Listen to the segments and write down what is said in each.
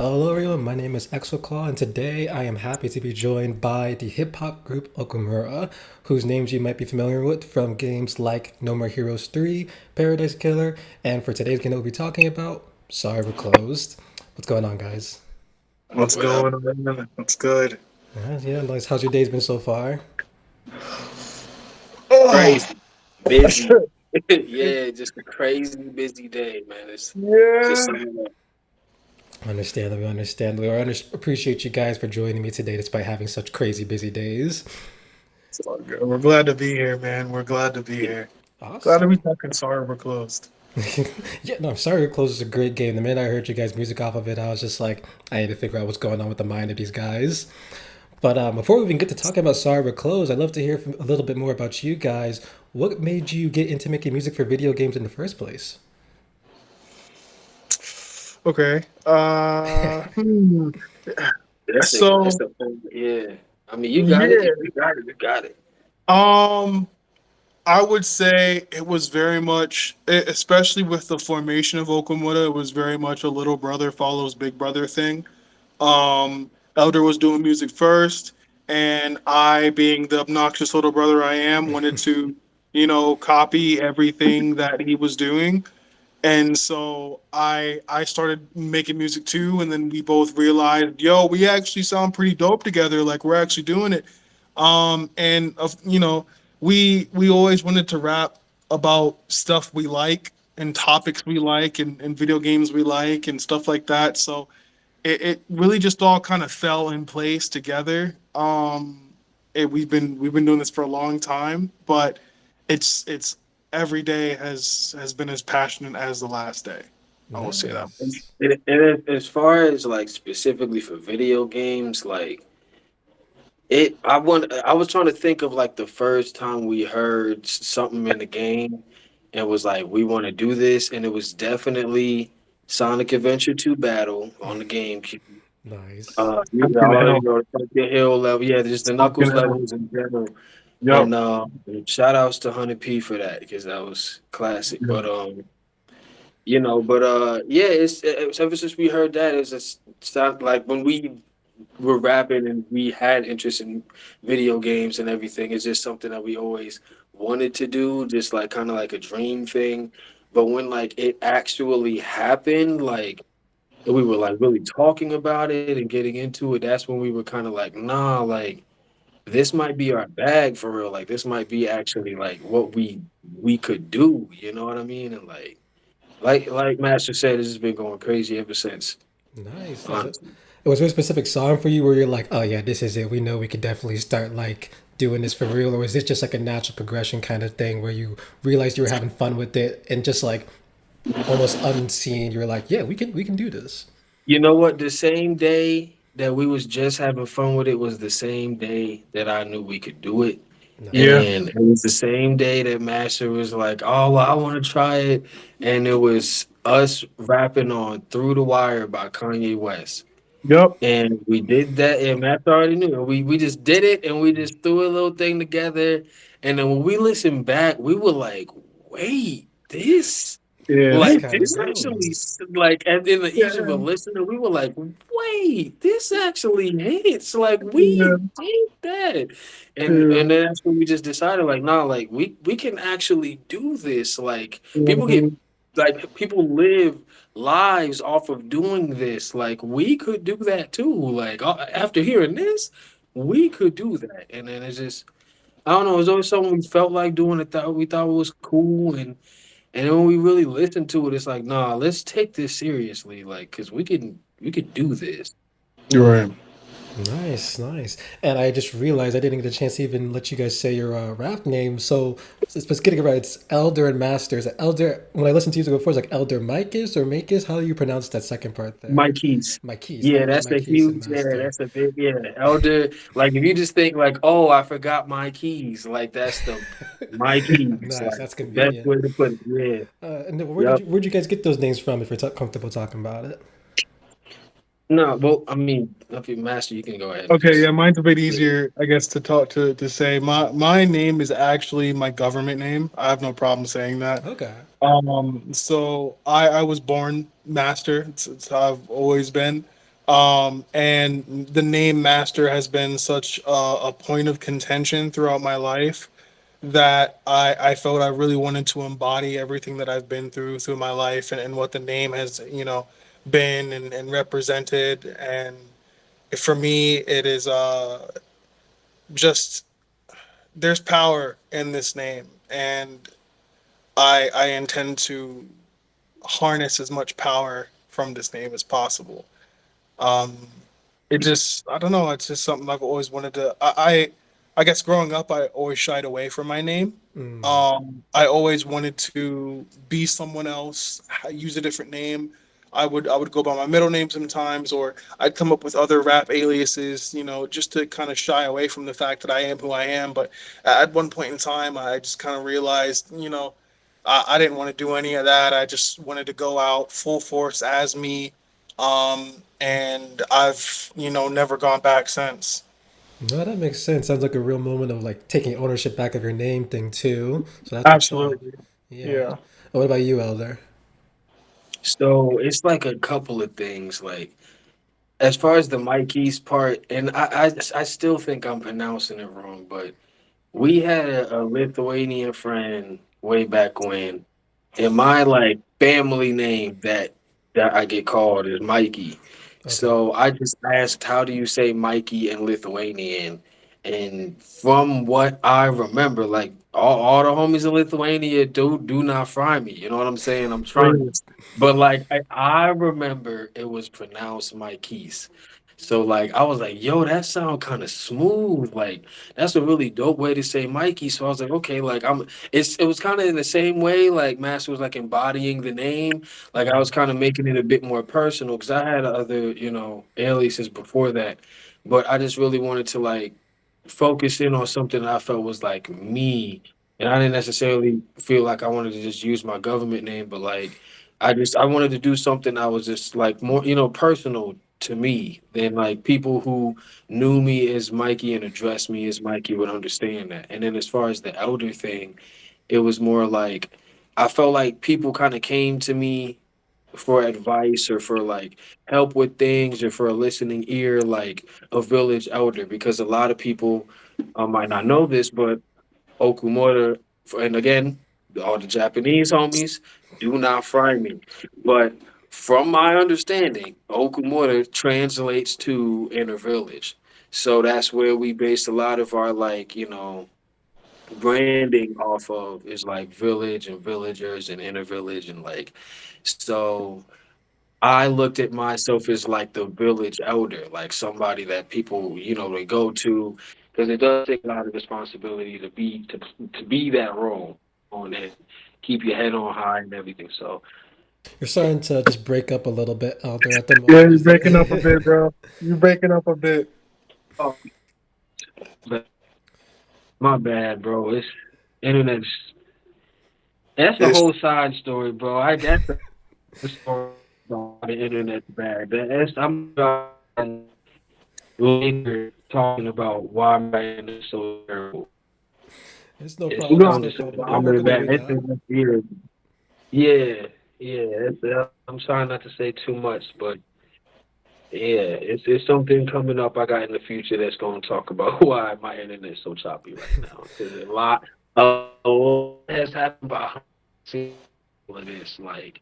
Hello everyone, my name is Exalclaw, and today I am happy to be joined by the hip hop group Okumura, whose names you might be familiar with from games like No More Heroes 3, Paradise Killer, and for today's game that we'll be talking about, Sorry We're Closed. What's going on, guys? What's What up? going on? What's good? Yeah, nice. How's your days been so far? Oh, Crazy, busy. Yeah, just a crazy busy day, man. It's just yeah. something that Understandably, understandably. Appreciate you guys for joining me today despite having such crazy busy days. It's all good. We're glad to be here, man. We're glad to be here. Glad to be Awesome. talking. Sorry, we're closed. Yeah, no, I'm sorry. Close is a great game. The minute I heard you guys' music off of it, I was just like, I need to figure out what's going on with the mind of these guys. But before we even get to talking about Sorry We're Closed, I'd love to hear a little bit more about you guys. What made you get into making music for video games in the first place? Okay. So that's a yeah. I mean, you got it. yeah. You got it. You got it. Um, I would say it was very much, especially with the formation of Okumura, it was very much a little brother follows big brother thing. Elder was doing music first, and I, being the obnoxious little brother I am, wanted to, copy everything that he was doing. And so I started making music too, and then we both realized, yo, we actually sound pretty dope together. Like we're actually doing it. And we always wanted to rap about stuff we like and topics we like and video games we like and stuff like that. So it really just all kind of fell in place together. We've been doing this for a long time, but it's every day has been as passionate as the last day. I will say that. Nice. As far as like specifically for video games, like I was trying to think of like the first time we heard something in the game and was like, we want to do this, and it was definitely Sonic Adventure 2 Battle on the GameCube. Nice. You Pumpkin already Hill. know the Pumpkin Hill level, yeah, just the Pumpkin Knuckles Hill. levels in general. Yep. And shout outs to Honey P for that because that was classic. Yeah. But yeah, it's ever since we heard that, it's just sound like when we were rapping and we had interest in video games and everything. It's just something that we always wanted to do, just like kind of like a dream thing. But when like it actually happened, like we were like really talking about it and getting into it, that's when we were kind of like, nah, like this might be our bag for real. Like this might be actually like what we could do. You know what I mean? And like Master said, this has been going crazy ever since. Nice. Nice. Honestly. Was there a specific song for you where you're like, oh yeah, this is it. We know we could definitely start like doing this for real, or was this just like a natural progression kind of thing where you realized you were having fun with it and just like almost unseen, you're like, yeah, we can do this. You know what? The same day that we was just having fun with it was the same day that I knew we could do it. Yeah. Nice. And it was the same day that Master was like, "Oh, well, I want to try it," and it was us rapping on "Through the Wire" by Kanye West. Yep. And we did that, and Master already knew. And we just did it, and we just threw a little thing together. And then when we listened back, we were like, "Wait, this." Yeah. This Like kind of this actually, goes. like as in the each of a Yeah. listener, we were like, "Wait, this actually hits!" Like we Yeah. did that, Yeah. and then that's when we just decided, like, nah, like we can actually do this. Like Mhm. people live lives off of doing this. Like we could do that too. Like after hearing this, we could do that. And then it's just, I don't know. It was always something we felt like doing. It thought we thought it was cool, and then when we really listen to it, it's like, nah, let's take this seriously, like, cause we could do this. You're right. Nice, nice. And I just realized I didn't get a chance to even let you guys say your rap name. So let's get it right. It's Elder and Master. Is it Elder? When I listened to you before, it's like Elder Micus or Makis. How do you pronounce that second part there? My keys. My keys. Yeah, Okay, that's my a keys and huge, yeah, Master. that's a big, yeah. Elder, like if you just think like, oh, I forgot my keys, like that's the my keys, Nice. like That's the best convenient. way to put it. Yeah. And then Yep. where'd you guys get those names from? If you're comfortable talking about it. No, well, I mean, if you master, you can go ahead and Okay, yeah, just. mine's a bit easier, I guess, to talk to say. My name is actually my government name. I have no problem saying that. Okay. So I was born master. It's how I've always been. And the name Master has been such a point of contention throughout my life that I felt I really wanted to embody everything that I've been through my life, and what the name has, been and represented. And for me, it is just there's power in this name, and I intend to harness as much power from this name as possible. Um, it just I don't know. It's just something I've always wanted to. I guess growing up, I always shied away from my name. Mm, I always wanted to be someone else, use a different name. I would go by my middle name sometimes, or I'd come up with other rap aliases, just to kind of shy away from the fact that I am who I am. But at one point in time, I just kind of realized, I didn't want to do any of that. I just wanted to go out full force as me, and I've never gone back since. no, that makes sense. Sounds like a real moment of like taking ownership back of your name thing too. So that's what's up. Absolutely, Yeah. yeah. What about you, Elder? So it's like a couple of things. Like as far as the Mikey's part, and I still think I'm pronouncing it wrong, but we had a Lithuanian friend way back when, and my like family name that I get called is Mikey. Okay. So I just asked, how do you say Mikey in Lithuanian? And from what I remember, like all the homies in Lithuania do not fry me. You know what I'm saying? I'm trying, Please. but like I remember it was pronounced Mikey's. So like I was like, yo, that sound kind of smooth. Like that's a really dope way to say Mikey. So I was like, okay, like it was kind of in the same way, like Master was like embodying the name. Like I was Mm. kind of making it a bit more personal because I had other, aliases before that. But I just really wanted to like focus in on something that I felt was like me. And I didn't necessarily feel like I wanted to just use my government name, but like I wanted to do something that was just like more, personal to me than like people who knew me as Mikey and addressed me as Mikey would understand that. And then as far as the elder thing, it was more like I felt like people kind of came to me for advice or for like help with things or for a listening ear, like a village elder, because a lot of people might not know this, but Okumura, and again, all the Japanese homies do not fry me. But from my understanding, Okumura translates to inner village. So that's where we based a lot of our like, branding off of is like village and villagers and inner village and like so I looked at myself as like the village elder, like somebody that people, they go to, because it does take a lot of responsibility to be that role on and keep your head on high and everything. So, You're starting to just break up a little bit, Elder, at the Yeah, moment. you're Is breaking up a it? bit, bro. You're breaking up a bit. oh, but my bad, bro. It's internet's that's a It's whole side story, bro. I that's the story about the internet's bad. I'm later talking about why my internet is so terrible. It's no It's problem. It's no. no I'm just problem. We'll I'm work in with what bad. we It's got. in weird. Yeah, yeah. I'm trying not to say too much, but yeah, it's something coming up I got in the future that's going to talk about why my internet is so choppy right now. Because a lot has happened behind the scenes of this. Like,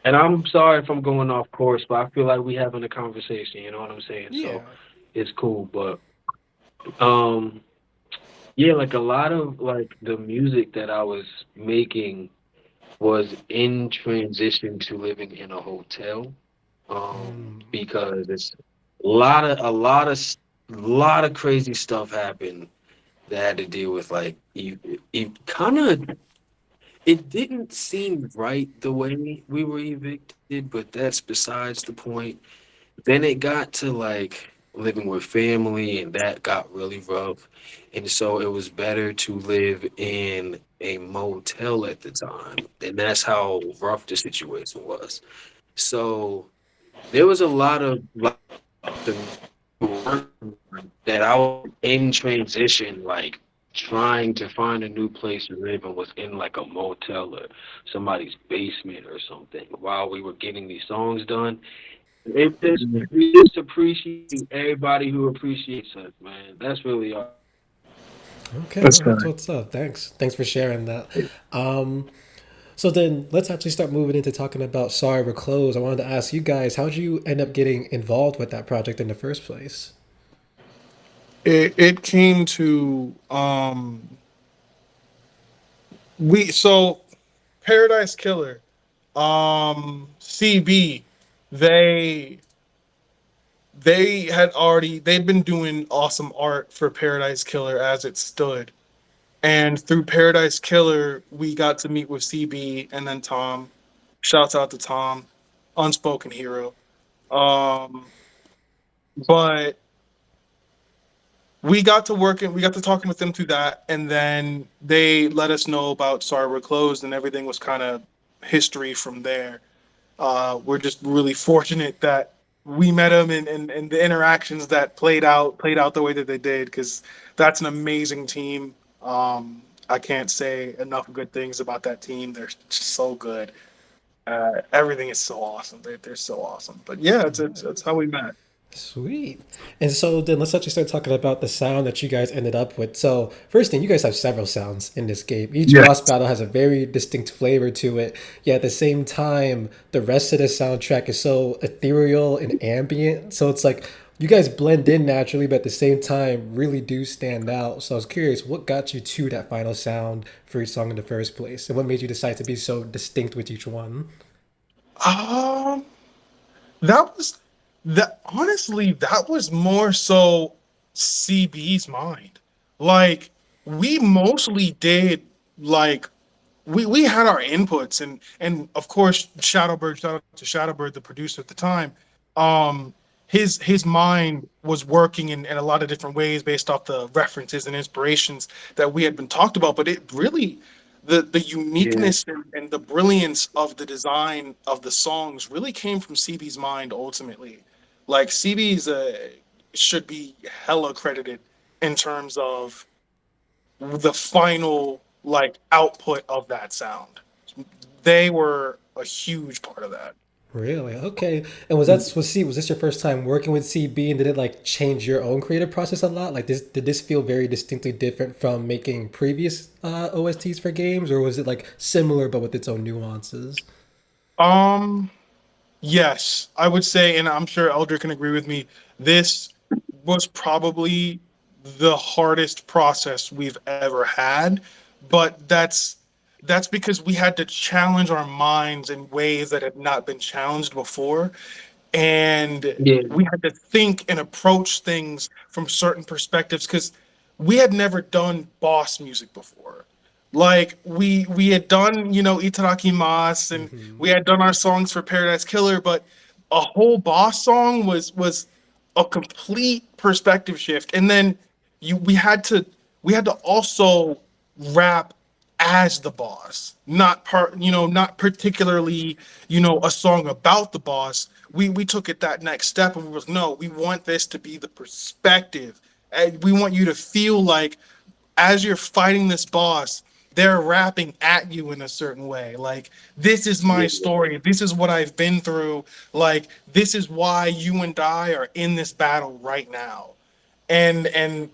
and I'm sorry if I'm going off course, but I feel like we having a conversation. You know what I'm saying? So Yeah. it's cool, but um. Yeah, like a lot of like the music that I was making was in transition to living in a hotel. Mm. Because it's a lot of crazy stuff happened that I had to deal with. Like it kind of it didn't seem right the way we were evicted, but that's besides the point. Then it got to like living with family, and that got really rough. And so it was better to live in a motel at the time. And that's how rough the situation was. So there was a lot of like the work that I was in transition, like trying to find a new place to live and was in like a motel or somebody's basement or something while we were getting these songs done. It just we just appreciate everybody who appreciates us, man. That's really all. Okay, That's no, that's correct. what's up. Thanks for sharing that. Um, so then let's actually start moving into talking about Sorry We're Closed. I wanted to ask you guys, how did you end up getting involved with that project in the first place? It came to we so Paradise Killer, CB, they they'd been doing awesome art for Paradise Killer as it stood. And through Paradise Killer, we got to meet with CB and then Tom. Shouts out to Tom, unspoken hero. Um, but we got to talking with them through that, and then they let us know about Sorry We're Closed, and everything was kind of history from there. We're just really fortunate that we met them, and the interactions that played out the way that they did, because that's an amazing team. I can't say enough good things about that team. They're just so good. Everything is so awesome. They're so awesome. But yeah, it's how we met. Sweet. And so then let's actually start talking about the sound that you guys ended up with. So, first thing, you guys have several sounds in this game. Each Yeah. boss battle has a very distinct flavor to it. Yet at the same time, the rest of the soundtrack is so ethereal and ambient. So it's like you guys blend in naturally, but at the same time, really do stand out. So I was curious, what got you to that final sound for each song in the first place? And what made you decide to be so distinct with each one? Um, that was that honestly, that was more so CB's mind. Like we mostly did like we had our inputs, and of course Shadowbird, shout out to Shadowbird, the producer at the time. um his mind was working in a lot of different ways based off the references and inspirations that we had been talked about, but it really the Yeah, uniqueness and the brilliance of the design of the songs really came from CB's mind ultimately. Like CB's should be hella credited in terms of the final like output of that sound. They were a huge part of that. Really? Okay. And was this your first time working with CB, and did it like change your own creative process a lot? Like this did this feel very distinctly different from making previous OSTs for games, or was it like similar but with its own nuances? Um, yes, I would say, and I'm sure Elder can agree with me. This was probably the hardest process we've ever had, but that's because we had to challenge our minds in ways that had not been challenged before, and yeah, we had to think and approach things from certain perspectives because we had never done boss music before. Like we had done, Itaraki Mas, and we had done our songs for Paradise Killer, but a whole boss song was a complete perspective shift. And then you we had to also rap as the boss, not particularly, a song about the boss. We took it that next step, and we was, no, we want this to be the perspective, and we want you to feel like as you're fighting this boss, they're rapping at you in a certain way. Like, this is my yeah. story. This is what I've been through. Like, this is why you and I are in this battle right now. And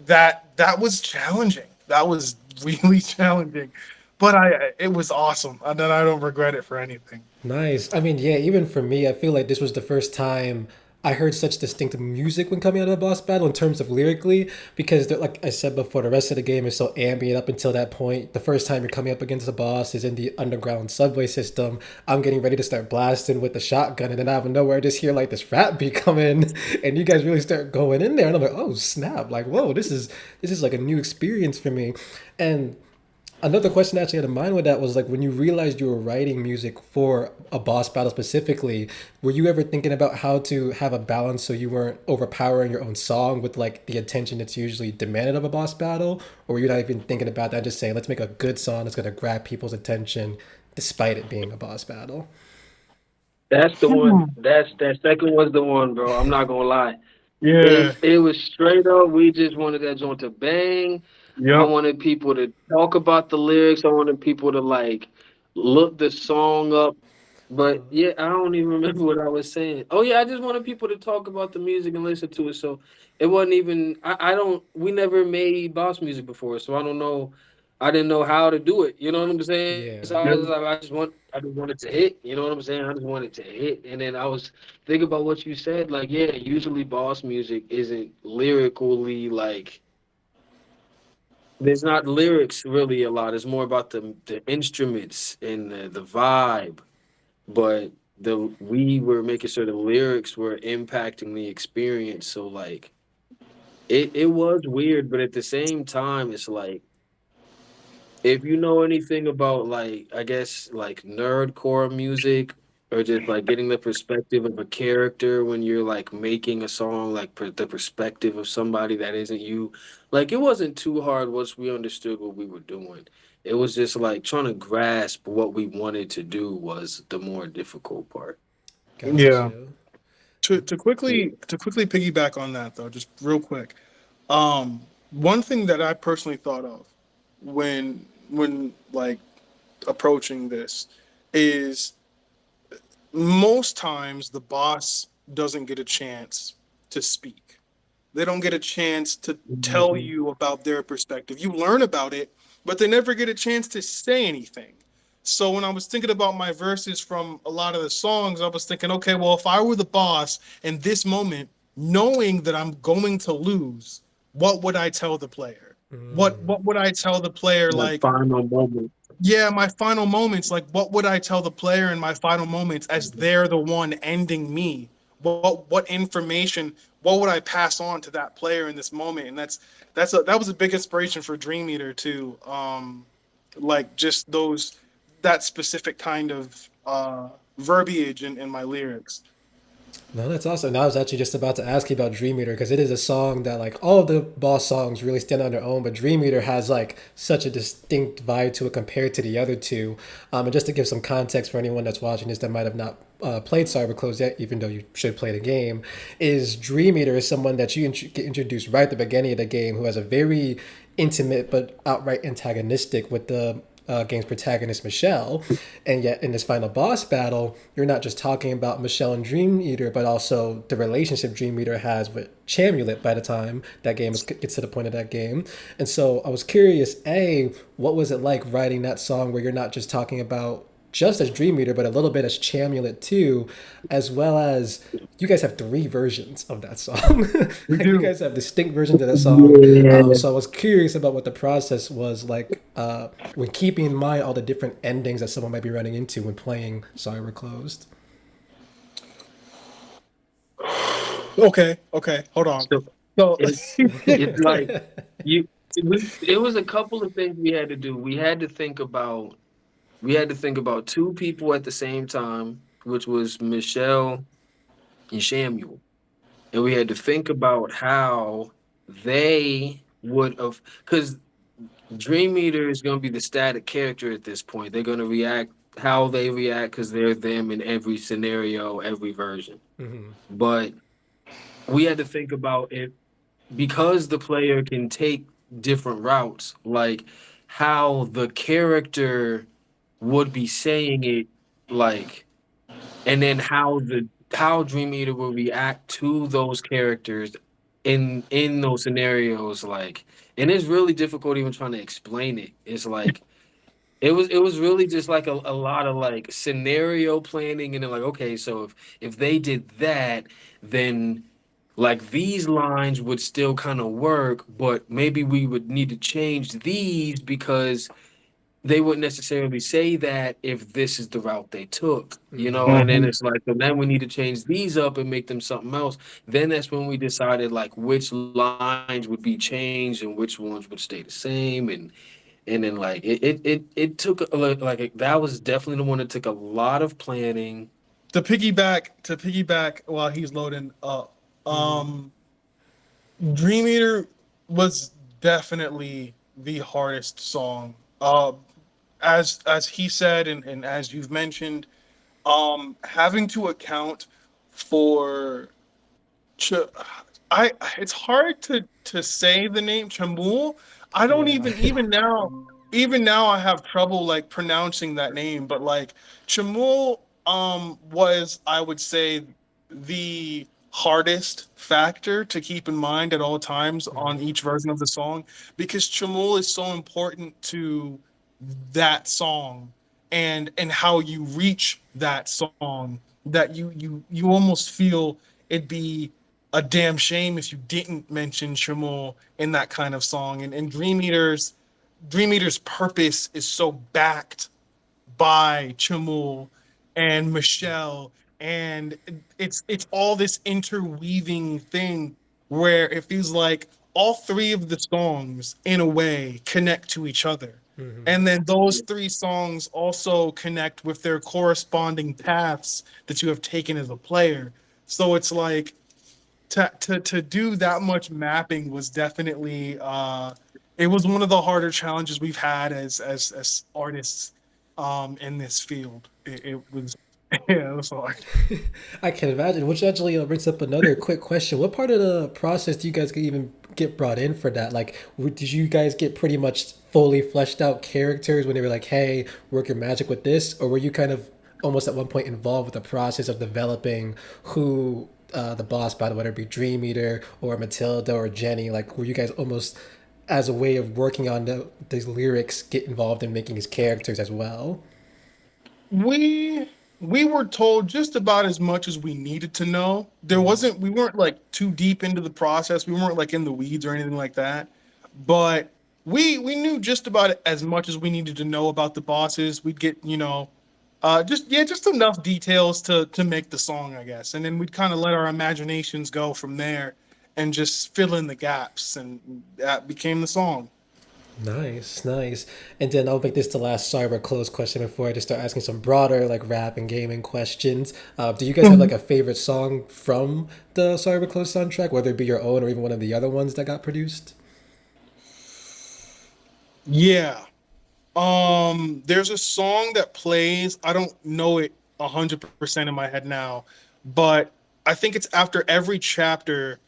that was challenging. That was really challenging. But it was awesome. And then I don't regret it for anything. Nice. I mean, yeah, even for me, I feel like this was the first time I heard such distinct music when coming out of a boss battle in terms of lyrically, because like I said before, the rest of the game is so ambient up until that point. The first time you're coming up against a boss is in the underground subway system. I'm getting ready to start blasting with the shotgun, and then out of nowhere, I just hear like this rap beat come in, and you guys really start going in there, and I'm like, oh snap! Like, whoa, this is like a new experience for me, and another question I actually had in mind with that was like when you realized you were writing music for a boss battle specifically, were you ever thinking about how to have a balance so you weren't overpowering your own song with like the attention that's usually demanded of a boss battle? Or were you not even thinking about that, just saying, let's make a good song that's gonna grab people's attention despite it being a boss battle? That's the one. Hmm. That second was the one, bro. I'm not gonna lie. Yeah. It was straight up. We just wanted that joint to bang. I Yep. wanted people to talk about the lyrics. I wanted people to like look the song up But yeah, I don't even remember what I was saying. Oh yeah, I just wanted people to talk about the music and listen to it. So it wasn't even. I don't. We never made boss music before, so I don't know. I didn't know how to do it. You know what I'm saying? So I Yeah. was like, I just wanted to hit. You know what I'm saying? I just wanted to hit. And then I was thinking about what you said. Like, yeah, usually boss music isn't lyrically like. There's not lyrics really a lot. It's more about the instruments and the vibe, but the we were making sure the lyrics were impacting the experience. So like it was weird, but at the same time, it's like if you know anything about like I guess like nerdcore music or just like getting the perspective of a character when you're like making a song, like the perspective of somebody that isn't you, like it wasn't too hard once we understood what we were doing. It was just like trying to grasp what we wanted to do was the more difficult part. Got Yeah. you. To quickly piggyback on that though, just real quick. One thing that I personally thought of when like approaching this is most times the boss doesn't get a chance to speak. They don't get a chance to tell Mhm. you about their perspective. You learn about it, but they never get a chance to say anything. So when I was thinking about my verses from a lot of the songs, I was thinking, okay, well, if I were the boss in this moment, knowing that I'm going to lose, what would I tell the player? What would I tell the player? Like Like, final moment. yeah, my final moments, like what would I tell the player in my final moments as they're the one ending me? What information, what would I pass on to that player in this moment? And that was a big inspiration for Dream Eater too. Like just those that specific kind of verbiage in my lyrics. No, that's awesome. And I was actually just about to ask you about Dream Eater because it is a song that like all of the boss songs really stand on their own, but Dream Eater has like such a distinct vibe to it compared to the other two. And just to give some context for anyone that's watching this that might have not played Cyberclose yet, even though you should play the game, is Dream Eater is someone that you get introduced right at the beginning of the game who has a very intimate but outright antagonistic with the game's protagonist Michelle, and yet in this final boss battle, you're not just talking about Michelle and Dream Eater, but also the relationship Dream Eater has with Chamulet by the time that game gets to the point of that game. And so I was curious, A, what was it like writing that song where you're not just talking about just as Dream Eater, but a little bit as Chamulet too, as well as you guys have three versions of that song. We Like you do. guys have distinct versions of that song. Yeah. So I was curious about what the process was like when keeping in mind all the different endings that someone might be running into when playing Sorry We're Closed. Okay, hold on. So So it, it's like you it was a couple of things we had to do. We had to think about two people at the same time, which was Michelle and Shamuel. And we had to think about how they would have because Dream Eater is going to be the static character at this point. They're going to react how they react because they're them in every scenario, every version. But we had to think about it because the player can take different routes, like how the character would be saying it, like, and then how Dream Eater will react to those characters in those scenarios, like, and it's really difficult even trying to explain it. It's like it was really just like a lot of like scenario planning and then like okay so if they did that then like these lines would still kind of work but maybe we would need to change these because they wouldn't necessarily say that if this is the route they took, you know, and then Mhm. it's like, so then we need to change these up and make them something else. Then that's when we decided like which lines would be changed and which ones would stay the same, and then like it took like that was definitely the one that took a lot of planning. To piggyback while he's loading up. Dream Eater was definitely the hardest song. As he said and as you've mentioned, having to account for Ch- I it's hard to say the name Chamul. I don't Yeah. even now I have trouble like pronouncing that name, but like Chamul was, I would say, the hardest factor to keep in mind at all times on each version of the song, because Chamul is so important to that song and how you reach that song, that you almost feel it'd be a damn shame if you didn't mention Chamul in that kind of song. And Dream Eater's purpose is so backed by Chamul and Michelle, and it's all this interweaving thing where it feels like all three of the songs in a way connect to each other. And then those three songs also connect with their corresponding paths that you have taken as a player. So it's like to do that much mapping was definitely it was one of the harder challenges we've had as artists in this field. It was yeah, it was hard. I can imagine, which actually brings up another quick question. What part of the process do you guys even get brought in for that? Like, did you guys get pretty much fully fleshed out characters when they were like, hey, work your magic with this? Or were you kind of almost at one point involved with the process of developing who the boss battle, whether it be Dream Eater or Matilda or Jenny? Like, were you guys almost, as a way of working on these lyrics, get involved in making these characters as well? We we were told just about as much as we needed to know. We weren't like too deep into the process. We weren't like in the weeds or anything like that. But we knew just about as much as we needed to know about the bosses. We'd get, just enough details to make the song, I guess. And then we'd kind of let our imaginations go from there and just fill in the gaps, and that became the song. Nice, nice. And then I'll make this the last cyber close question before I just start asking some broader like rap and gaming questions. Do you guys have like a favorite song from the cyber close soundtrack, whether it be your own or even one of the other ones that got produced? Yeah. There's a song that plays. I don't know it 100% in my head now, but I think it's after every chapter.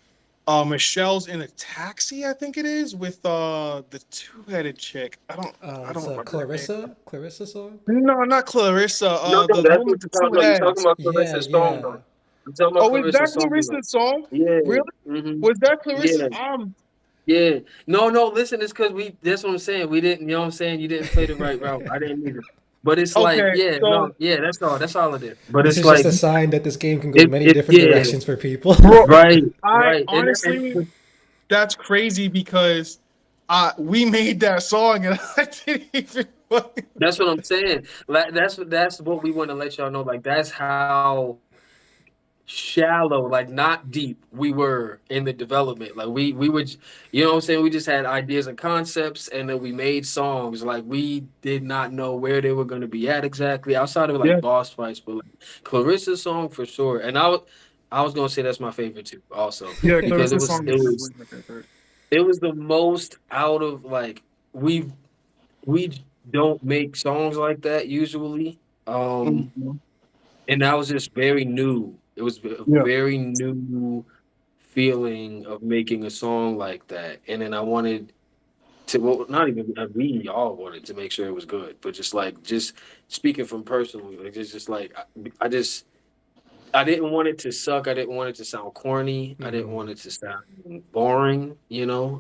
Michelle's in a taxi, I think it is, with the two-headed chick. I It's don't a remember her name. Clarissa song. No, not Clarissa. No, no, The that's one what with the you're talking two about. You're talking heads. about Yeah, Clarissa's song, though. yeah. You're talking about Oh, is that Clarissa's song, though. Clarissa's song? Yeah. Really? Hmm. Was that Clarissa's? Yeah. Yeah. No, no, listen, it's because that's what I'm saying. We didn't, you know what I'm saying? You didn't play the right route. I didn't either. But it's like, Okay, yeah, so no, yeah, that's all it is. But This it's is just like, a sign that this game can go many different yeah, directions for people. bro, right, I right. honestly, that's crazy because we made that song and I didn't even. That's what I'm saying. Like that's what we want to let y'all know. Like that's how shallow, like not deep we were in the development. Like we were, you know what I'm saying? We just had ideas and concepts, and then we made songs. Like we did not know where they were going to be at exactly outside of like Yeah, boss fights, but like Clarissa's song for sure. And I was gonna say that's my favorite too, also yeah, because it Clarissa's was song it is was definitely my favorite. it was the most out of like we don't make songs like that usually. Um, Mhm. and that was just very new. It was a Yeah. very new feeling of making a song like that. And then I wanted to, well, not even we all wanted to make sure it was good, but just speaking from personally, like just like I just I didn't want it to suck. I didn't want it to sound corny. I didn't want it to sound boring. You know,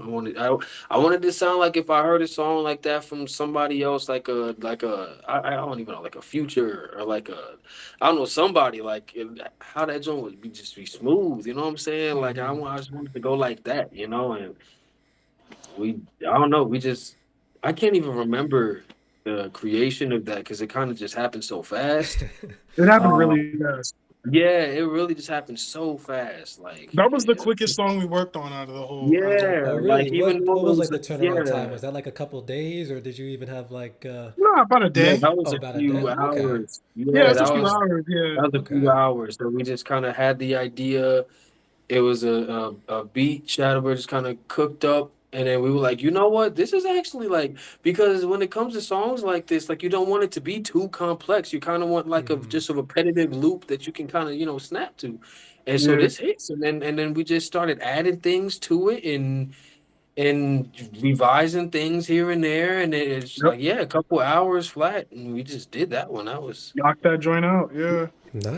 I wanted to sound like if I heard a song like that from somebody else, I don't even know, like a Future or like a I don't know, somebody like how that joint would be just be smooth. You know what I'm saying? Like I just wanted to go like that. You know, and I don't know. I can't even remember the creation of that because it kind of just happened so fast. It happened Um, really fast. yeah, it really just happened so fast. Like, That was the quickest song we worked on out of the whole yeah, Oh, like really? even though What it was like was, the turnaround time? yeah, Was that like a couple days, or did you even have like No, about a yeah, day. that was oh, a about a day? few Oh, okay, hours. Yeah, Yeah, it's a few hours. Yeah. that was a few okay. hours. So we just kind of had the idea. It was a beat Shadowbird just kind of cooked up, and then we were like, you know what? This is actually like because when it comes to songs like this, like you don't want it to be too complex. You kind of want like a just a repetitive loop that you can kind of snap to, and so Yeah. this hits, and then we just started adding things to it, and and revising things here and there, and it's Yep. like, yeah, a couple hours flat, and we just did that one. That was, Knock that joint out. Yeah.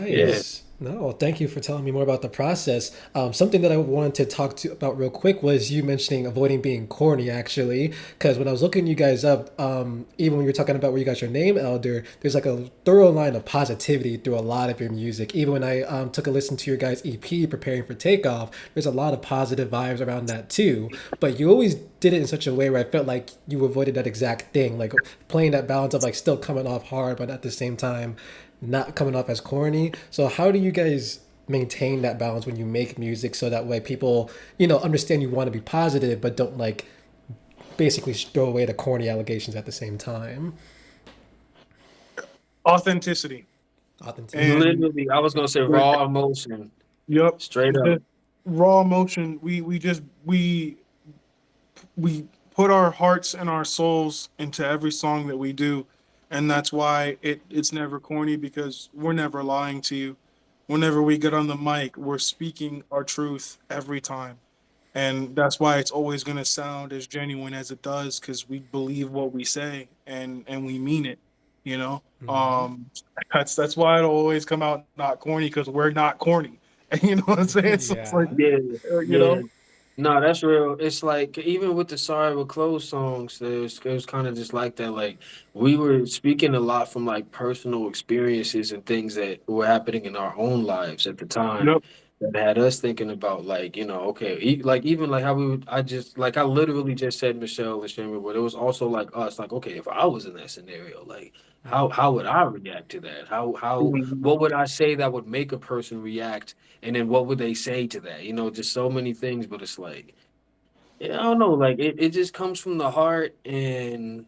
yeah. Nice. No, thank you for telling me more about the process. Something that I wanted to talk to about real quick was you mentioning avoiding being corny, actually. Because when I was looking you guys up, even when you were talking about where you got your name, Elder, there's like a thorough line of positivity through a lot of your music. Even when I took a listen to your guys' EP, Preparing for Takeoff, there's a lot of positive vibes around that too. But you always did it in such a way where I felt like you avoided that exact thing, like playing that balance of like still coming off hard, but at the same time, not coming off as corny. So how do you guys maintain that balance when you make music so that way people, understand you want to be positive but don't like basically throw away the corny allegations at the same time? Authenticity. Authenticity. And Literally, I was gonna say raw emotion, yep. straight up. The raw emotion. We put our hearts and our souls into every song that we do, and that's why it's never corny because we're never lying to you. Whenever we get on the mic, we're speaking our truth every time, and that's why it's always going to sound as genuine as it does because we believe what we say and we mean it. You know, that's why it'll always come out not corny because we're not corny. And you know what I'm saying? So it's like, Yeah. Yeah, you yeah. know, No, that's real. It's like even with the Sorry We're Closed songs, it was kind of just like that. Like we were speaking a lot from like personal experiences and things that were happening in our own lives at the time yep, that had us thinking about like, okay, like even like how we would, I just like I literally just said Michelle Lachemme, but it was also like us, like, okay, if I was in that scenario, like how would I react to that? How mhm, what would I say that would make a person react? And then what would they say to that? Just so many things, but it's like, yeah, I don't know, like it just comes from the heart and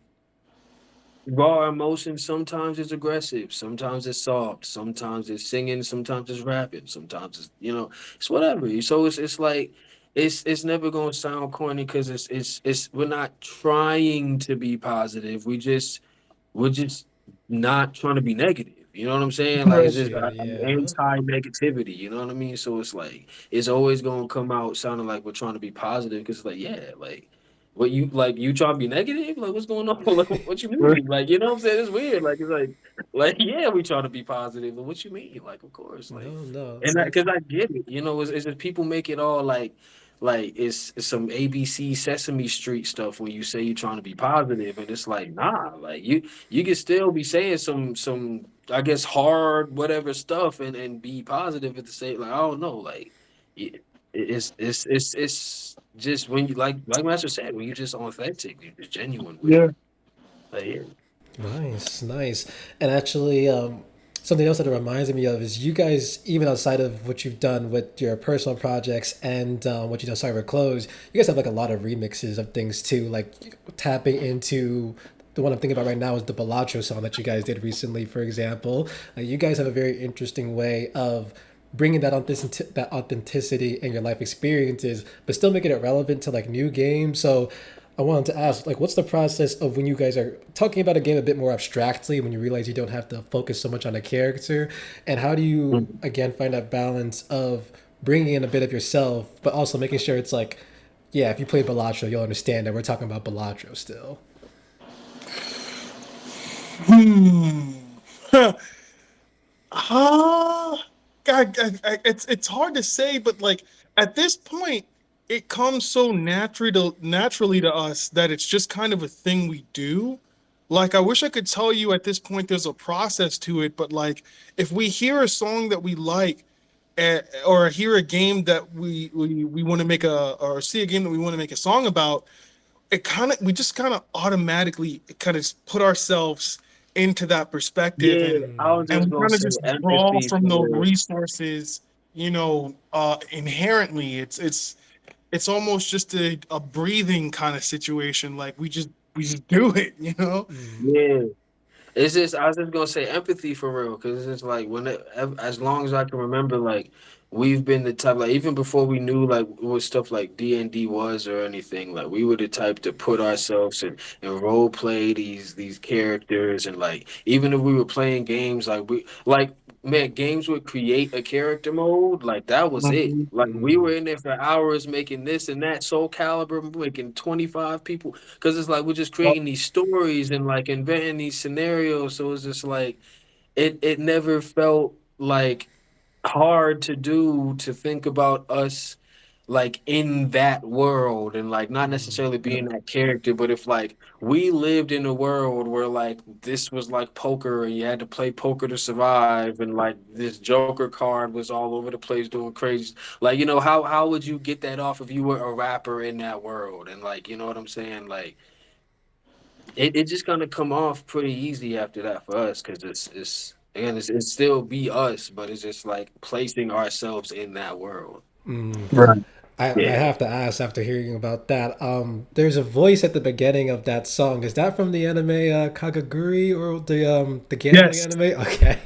raw emotion. Sometimes it's aggressive, sometimes it's soft, sometimes it's singing, sometimes it's rapping, sometimes it's whatever. So it's like it's never gonna sound corny because it's we're not trying to be positive. We're just not trying to be negative. You know what I'm saying? Like it's Got just you. an Yeah. anti-negativity. You know what I mean? So it's like it's always gonna come out sounding like we're trying to be positive because it's like yeah, like what you trying to be negative? Like what's going on? Like what you right, mean? Like you know what I'm saying? It's weird. Like it's like yeah, we trying to be positive, but what you mean? Like of course, like No, no, and that's because I get it. It's just people make it all like it's some ABC Sesame Street stuff when you say you're trying to be positive, and it's like nah, like you can still be saying some I guess hard whatever stuff and be positive at the same like I don't know like it, it's just when you like Master said when you're just authentic you're just genuine with it yeah, like yeah. nice, nice. And actually, something else that it reminds me of is you guys, even outside of what you've done with your personal projects and what you done Cyber Close, you guys have like a lot of remixes of things too, like tapping into the one I'm thinking about right now is the Balatro song that you guys did recently, for example. You guys have a very interesting way of bringing that authenticity in your life experiences, but still making it relevant to like new games. So I wanted to ask, like, what's the process of when you guys are talking about a game a bit more abstractly, when you realize you don't have to focus so much on a character, and how do you again find that balance of bringing in a bit of yourself, but also making sure it's like, yeah, if you play Balatro, you'll understand that we're talking about Balatro still. hmm. Ah, it's hard to say, but like at this point, it comes so naturally to us that it's just kind of a thing we do. Like I wish I could tell you at this point there's a process to it, but like if we hear a song that we like, or hear a game that we want to make or see a game that we want to make a song about, we just kind of automatically kind of put ourselves into that perspective Yeah, I was and just we gonna kind of say just draw empathy from for those real. resources, inherently. It's almost just a breathing kind of situation. Like we just do it, you know. Yeah. It's just I was just gonna say empathy for real, because it's just like as long as I can remember, like we've been the type like even before we knew like what stuff like D&D was or anything, like we were the type to put ourselves and role play these characters and like even if we were playing games like man, games would create a character mode, like that was it. Mhm. Like we were in there for hours making this and that, Soul Calibur, making 25 people, because it's like we're just creating these stories and like inventing these scenarios. So it's just like it never felt like hard to do, to think about us like in that world, and like not necessarily being that character, but if like we lived in a world where like this was like poker and you had to play poker to survive, and like this Joker card was all over the place doing crazy, like, how would you get that off if you were a rapper in that world? And like, you know what I'm saying, like it just gonna come off pretty easy after that for us, because it's again, it's still be us, but it's just like placing ourselves in that world. Right. I Yeah. have to ask after hearing about that. There's a voice at the beginning of that song. Is that from the anime Kagaguri or the gambling Yes. anime? Okay,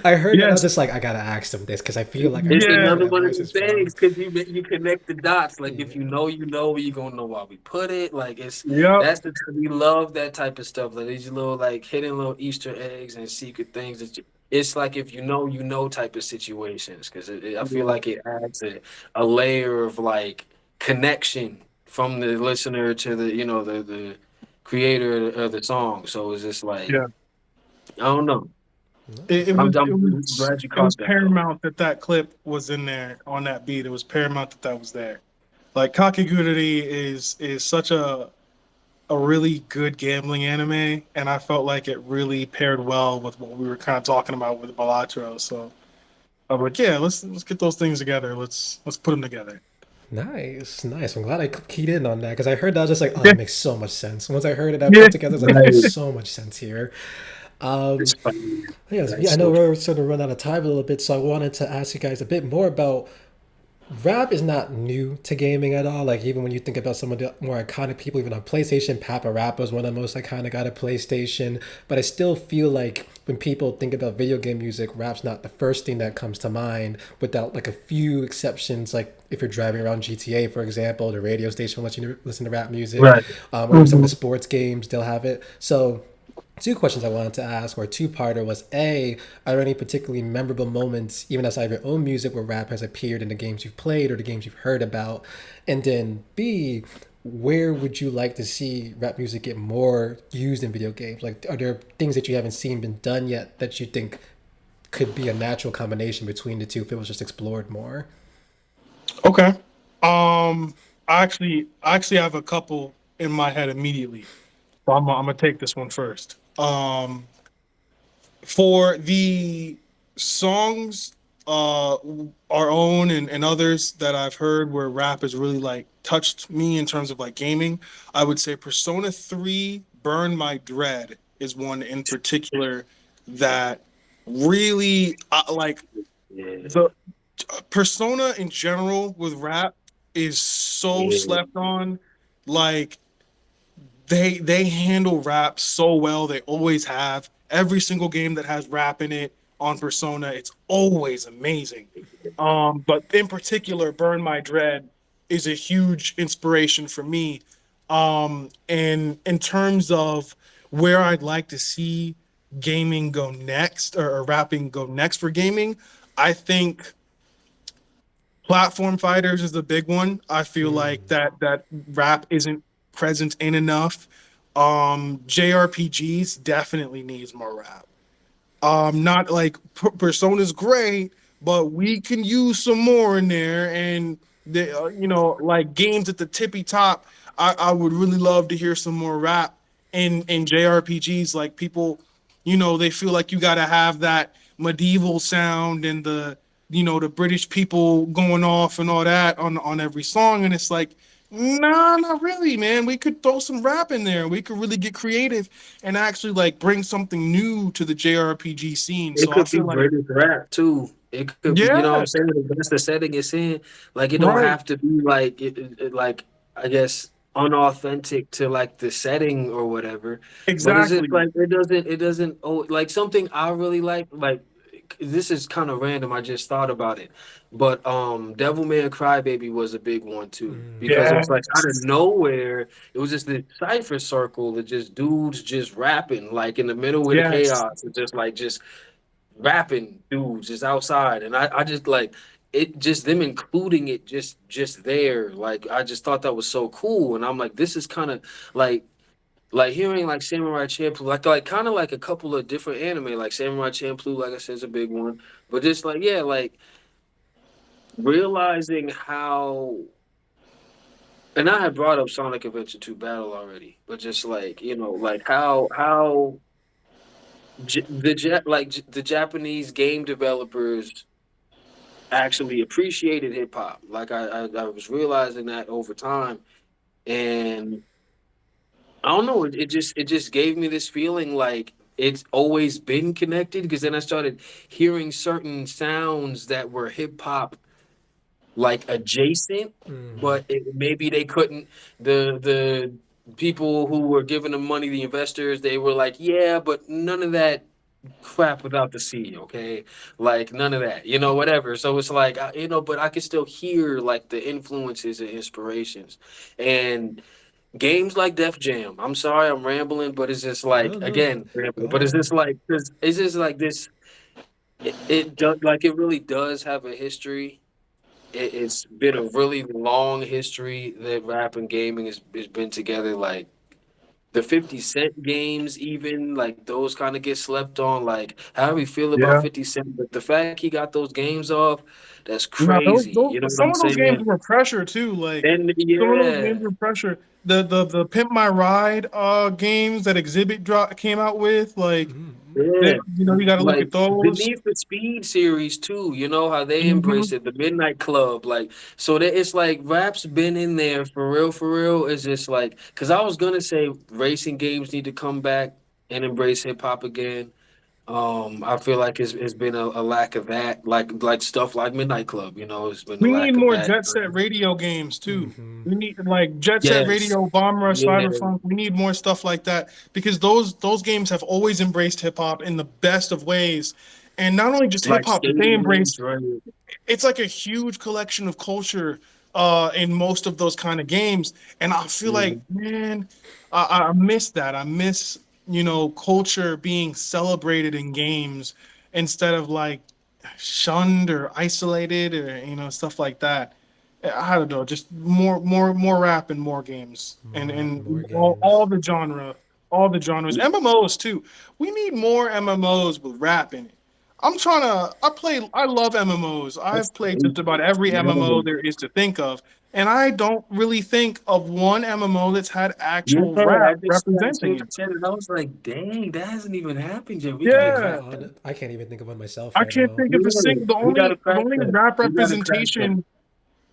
I heard that. I was Yes. just like, I gotta ask them this because I feel like I It's know where Yeah. another that one of voice the is from. things, because you connect the dots. Like if Yeah. you know, you gonna know why we put it. Like Yep. that's the we love that type of stuff. Like these little like hidden little Easter eggs and secret things it's like if you know type of situations, because I feel Yeah. like it adds a layer of like connection from the listener to the the creator of the song. So it's just like Yeah. I don't know. It I'm, was it I'm was glad you it was caught that though. paramount that that clip was in there on that beat. It was paramount that that was there. Like Kakigururi is such a really good gambling anime, and I felt like it really paired well with what we were kind of talking about with Balatro. So I was like, yeah, let's get those things together. Let's put them together. Nice, nice. I'm glad I keyed in on that because I heard that I was just like, oh, Yeah, that makes so much sense. Once I heard it, I yeah, put together, I was like, that makes Right. so much sense here. It's Um, funny. yes, yeah, That's I know so we're sort of run out of time a little bit, so I wanted to ask you guys a bit more about rap is not new to gaming at all. Like even when you think about some of the more iconic people, even on PlayStation, Papa Rappa is one of the most iconic out of PlayStation. But I still feel like when people think about video game music, rap's not the first thing that comes to mind. Without like a few exceptions, like if you're driving around GTA, for example, the radio station will let you listen to rap music, right. or even some of the Mhm. sports games they'll have it. So two questions I wanted to ask, or two-parter, was A, are there any particularly memorable moments, even outside of your own music, where rap has appeared in the games you've played or the games you've heard about? And then B, where would you like to see rap music get more used in video games? Like, are there things that you haven't seen been done yet that you think could be a natural combination between the two if it was just explored more? Okay. I actually have a couple in my head immediately. So I'm gonna take this one first. For the songs, our own and others that I've heard where rap has really like touched me in terms of like gaming, I would say Persona 3 Burn My Dread is one in particular that really like Yeah. the Persona in general with rap is so Yeah. slept on. Like they handle rap so well. They always have. Every single game that has rap in it on Persona, it's always amazing. But in particular, Burn My Dread is a huge inspiration for me. And in terms of where I'd like to see gaming go next, or rapping go next for gaming, I think platform fighters is the big one. I feel like that rap isn't present in enough. JRPGs definitely needs more rap. Not like Persona's great, but we can use some more in there. And the like games at the tippy top, I would really love to hear some more rap in JRPGs. Like people, they feel like you got to have that medieval sound and the British people going off and all that on every song, and it's like. Nah, not really, man. We could throw some rap in there. We could really get creative and actually like bring something new to the JRPG scene. It So I could be feel like, British rap too. It could be, you know what yeah, I'm saying? If that's the setting it's in. Like it don't right, have to be like like I guess unauthentic to like the setting or whatever. But it's just exactly. like it doesn't like something I really like this is kind of random. I just thought about it. But Devilman Crybaby was a big one too. Because it Yeah, was like out of nowhere, it was just this cipher circle of just dudes just rapping like in the middle of the yes, chaos. It's just like just rapping dudes just outside, and I just like it, just them including it just there. Like I just thought that was so cool, and I'm like, this is kind of like hearing like Samurai Champloo, like kind of like a couple of different anime, like Samurai Champloo, like I said, is a big one, but just like yeah, like realizing how. And I had brought up Sonic Adventure 2 Battle already, but just like like the Japanese game developers actually appreciated hip hop. Like I was realizing that over time, and I don't know. It just gave me this feeling like it's always been connected. Because then I started hearing certain sounds that were hip hop like adjacent, but maybe they couldn't. The people who were giving them money, the investors, they were like, yeah, but none of that crap without the C, okay? Like none of that, whatever. So it's like, but I can still hear like the influences and inspirations. And games like Def Jam, I'm sorry, I'm rambling, but it's just No, like, no, again, go rambling, but it's on. just like, 'cause it's just like this, it does, like, it really does have a history. It's been a really long history that rap and gaming has been together. Like, the 50 Cent games, even like those kind of get slept on. Like how we feel about Yeah. 50 Cent, but the fact he got those games off, that's No, crazy. You know what some I'm of those games saying? were pressure too. Like And some of those yeah, games were pressure. The Pimp My Ride games that Exhibit came out with, like yeah. you got to look Like at those. beneath the Speed series too, you know how they Hmm. embrace it, the Midnight Club, like so that it's like rap's been in there for real, for real. It's just like because I was gonna say racing games need to come back and embrace hip hop again. I feel like it's been a lack of that, like stuff like Midnight Club. It's been a We need lack of more that. Jet Set Radio games too. We need like Jet Set Yes, Radio, Bomb Rush, yeah, Cyberpunk. We need more stuff like that because those games have always embraced hip hop in the best of ways, and not only just hip like hop, but they skating embrace. games, right? It's like a huge collection of culture in most of those kind of games, and I feel like, Mhm. man, I miss that. I miss culture being celebrated in games instead of like shunned or isolated or stuff like that. I don't know, just more rap and more games More rap and more and games. all the genres, MMOs too. We need more MMOs with rap in it. I love MMOs. That's I've played just crazy. about every MMO Yeah. there is to think of, and I don't really think of one MMO that's had Yeah, actual I rap just that's representing what you it. said, and I was like, "Dang, that hasn't even happened yet. We To gotta be quite Yeah, crack that. honest, I can't even think of one myself I right can't now. think of a Yeah, single. we gotta The crack only that. rap We gotta crack that." representation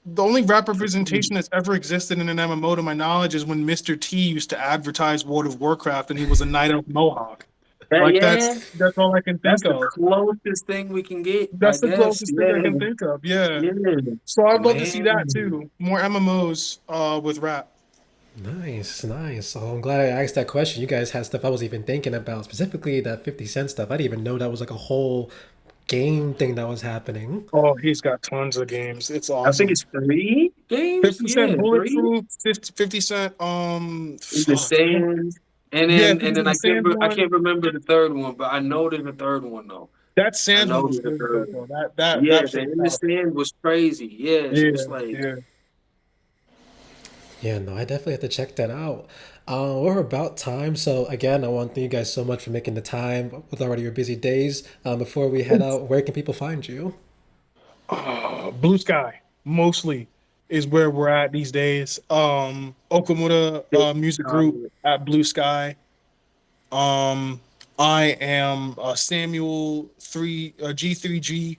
The only rap representation that's ever existed in an MMO, to my knowledge, is when Mr. T used to advertise World of Warcraft, and he was a Night Elf Mohawk. Like Yeah, that's all I can that's think the of. closest thing we can get, I That's the guess. closest thing I Yeah, can think of. Yeah. yeah, So I'd love to see that man. too. More MMOs with rap. Nice, nice. So I'm glad I asked that question. You guys had stuff I was even thinking about, specifically that 50 Cent stuff. I didn't even know that was like a whole game thing that was happening. Oh, he's got tons of games. It's I think awesome. it's 3 games. 50 Cent Yeah, three. Bulletproof, 50 Cent, The fuck. Sands, and Yeah, then 50 Cent I can't Sands I one. can't remember the third one, but I know there's a third one though. That I Sands one know was there's a really third good one. though. That Yeah, the shit was In the powerful. Sand was crazy. Yeah, so Yeah, it's like yeah. Yeah, no, I definitely have to check that out. We're about time, so again, I want to thank you guys so much for making the time with already your busy days. Before we head out, where can people find you? Blue Sky mostly is where we're at these days. Okumura music group at Blue Sky. Um, I am Samuel three G3G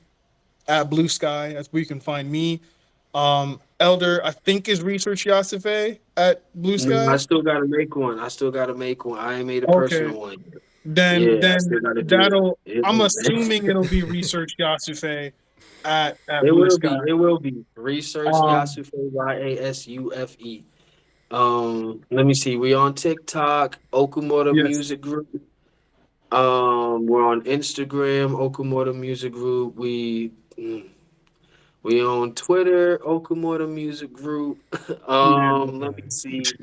at Blue Sky. That's where you can find me. Elder, I think is Research Yasife at Blue I Sky. still gotta make one. I still gotta make one. I ain't made a Okay, personal one yet. then Yeah, I then still gotta do that'll. it. I'm It, assuming it'll be Research Yasife at it Blue will Sky. be. It will be. Research Um, Yasufe, Yasufe. Let me see. We on TikTok, Okumura yes, Music Group. We're on Instagram, Okumura Music Group. We on Twitter, Okumura Music Group. yeah. Let me see.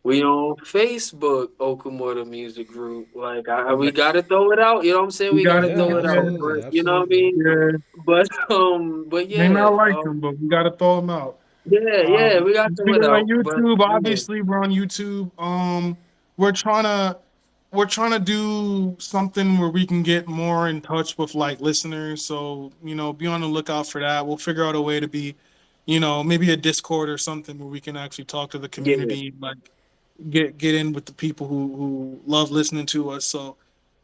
We on Facebook, Okumura Music Group. Like we Man, gotta throw it out. You know what I'm saying? we We gotta gotta Yeah, throw throw it it out. in. absolutely, But you know what I absolutely. mean? Yeah, But may yeah, not like them, but we gotta throw them out. yeah, we gotta throw Speaking it on out. But YouTube, yeah, obviously we're on YouTube. We're trying to do something where we can get more in touch with like listeners. So be on the lookout for that. We'll figure out a way to be, maybe a Discord or something where we can actually talk to the yeah, community, like get in with the people who love listening to us. So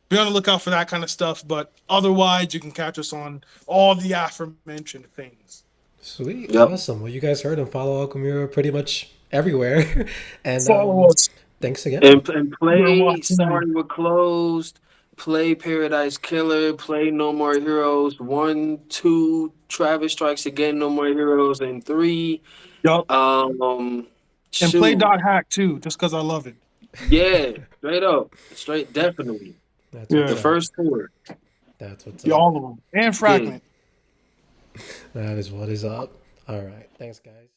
be on the lookout for that kind of stuff. But otherwise, you can catch us on all the aforementioned things. Sweet, yep. awesome. Well, you guys heard him. Follow Okumura pretty much everywhere, and Follow us. thanks again. And We're play watching. Sorry We're Closed. Play Paradise Killer. Play No More Heroes. 1, 2. Travis Strikes Again. No More Heroes. And 3. Yup. Um, And play shoot. Dot Hack too, just because I love it. Yeah, straight up, straight, definitely. That's what's The Yeah. up. first tour. That's what's Yeah, up. all of them. And Yeah. Fragment. That is what is up. All right. Thanks, guys.